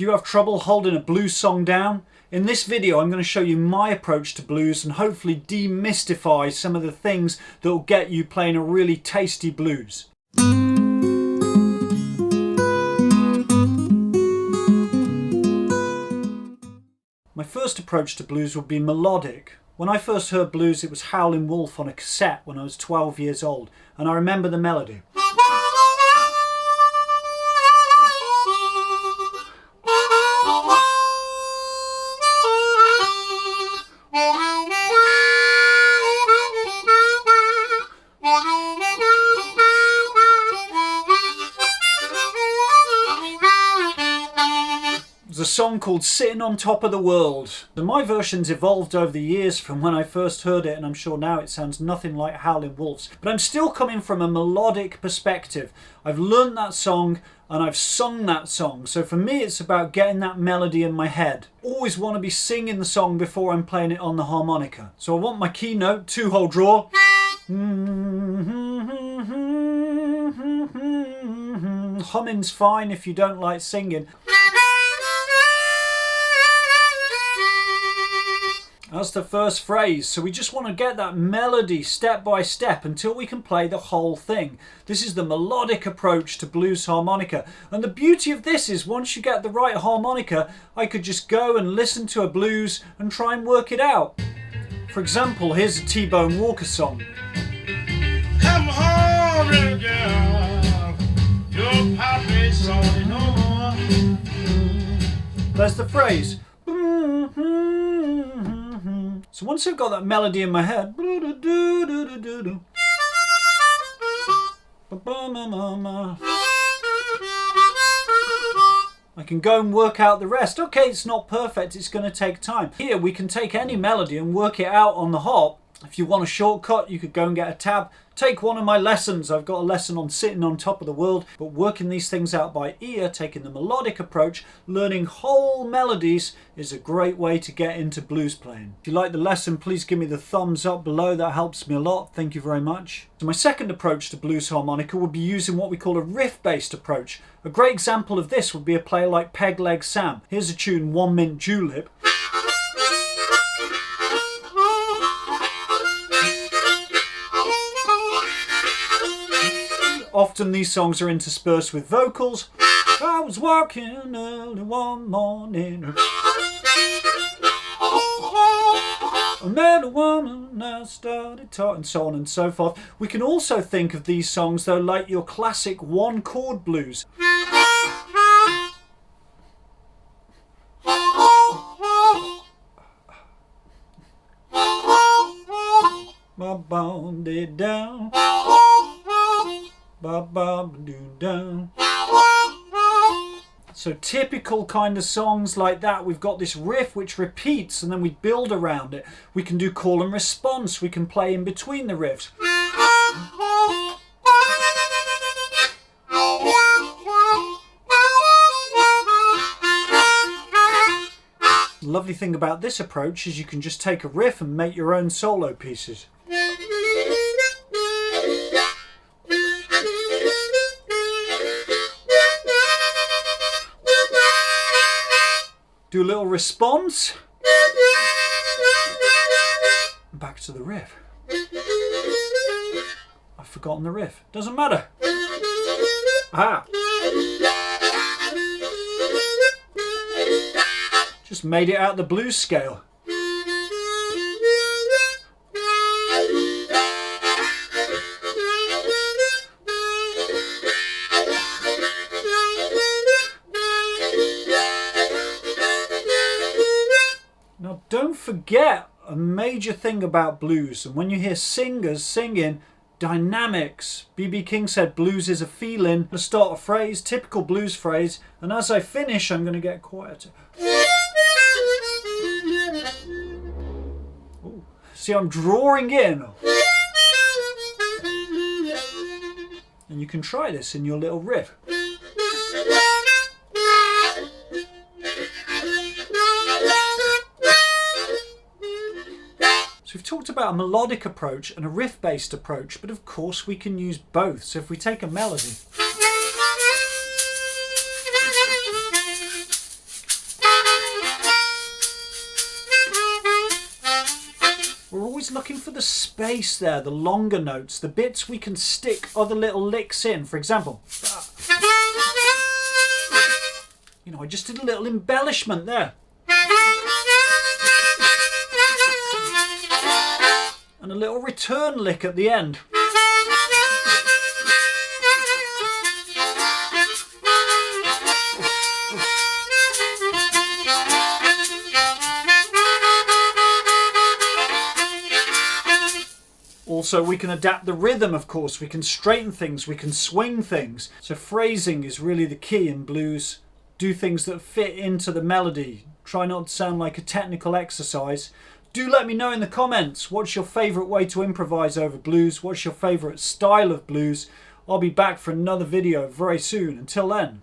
Do you have trouble holding a blues song down? In this video I'm going to show you my approach to blues and hopefully demystify some of the things that will get you playing a really tasty blues. My first approach to blues would be melodic. When I first heard blues, it was Howlin' Wolf on a cassette when I was 12 years old, and I remember the melody. There's a song called Sitting on Top of the World. And my version's evolved over the years from when I first heard it, and I'm sure now it sounds nothing like Howlin' Wolf's. But I'm still coming from a melodic perspective. I've learned that song and I've sung that song. So for me it's about getting that melody in my head. Always want to be singing the song before I'm playing it on the harmonica. So I want my key note, 2-hole draw. Humming's fine if you don't like singing. That's the first phrase, so we just want to get that melody step by step until we can play the whole thing. This is the melodic approach to blues harmonica, and the beauty of this is once you get the right harmonica, I could just go and listen to a blues and try and work it out. For example, here's a T-Bone Walker song. Come home, little girl, your papa's on over. There's the phrase. So once I've got that melody in my head, I can go and work out the rest. Okay, it's not perfect, it's going to take time. Here we can take any melody and work it out on the hop. If you want a shortcut, you could go and get a tab. Take one of my lessons. I've got a lesson on Sitting on Top of the World, but working these things out by ear, taking the melodic approach, learning whole melodies is a great way to get into blues playing. If you like the lesson, please give me the thumbs up below. That helps me a lot. Thank you very much. So my second approach to blues harmonica would be using what we call a riff-based approach. A great example of this would be a player like Peg Leg Sam. Here's a tune, 1 Mint Julep. Often these songs are interspersed with vocals. I was walking early one morning. I met a woman and I started talking, and so on and so forth. We can also think of these songs though like your classic one chord blues. My body down. So typical kind of songs like that, we've got this riff which repeats and then we build around it. We can do call and response, we can play in between the riffs. The lovely thing about this approach is you can just take a riff and make your own solo pieces. Do a little response. Back to the riff. I've forgotten the riff. Doesn't matter. Ah. Just made it out the blues scale. Now don't forget a major thing about blues, and when you hear singers singing, dynamics. B.B. King said blues is a feeling. To start a phrase, typical blues phrase, and as I finish I'm going to get quieter. Ooh. See, I'm drawing in. And you can try this in your little riff. So we've talked about a melodic approach and a riff-based approach, but of course we can use both. So if we take a melody, always looking for the space there, the longer notes, the bits we can stick other little licks in. For example, you know, I just did a little embellishment there. And a little return lick at the end. Also, we can adapt the rhythm, of course. We can straighten things, we can swing things. So phrasing is really the key in blues. Do things that fit into the melody. Try not to sound like a technical exercise. Do let me know in the comments, what's your favourite way to improvise over blues? What's your favourite style of blues? I'll be back for another video very soon. Until then.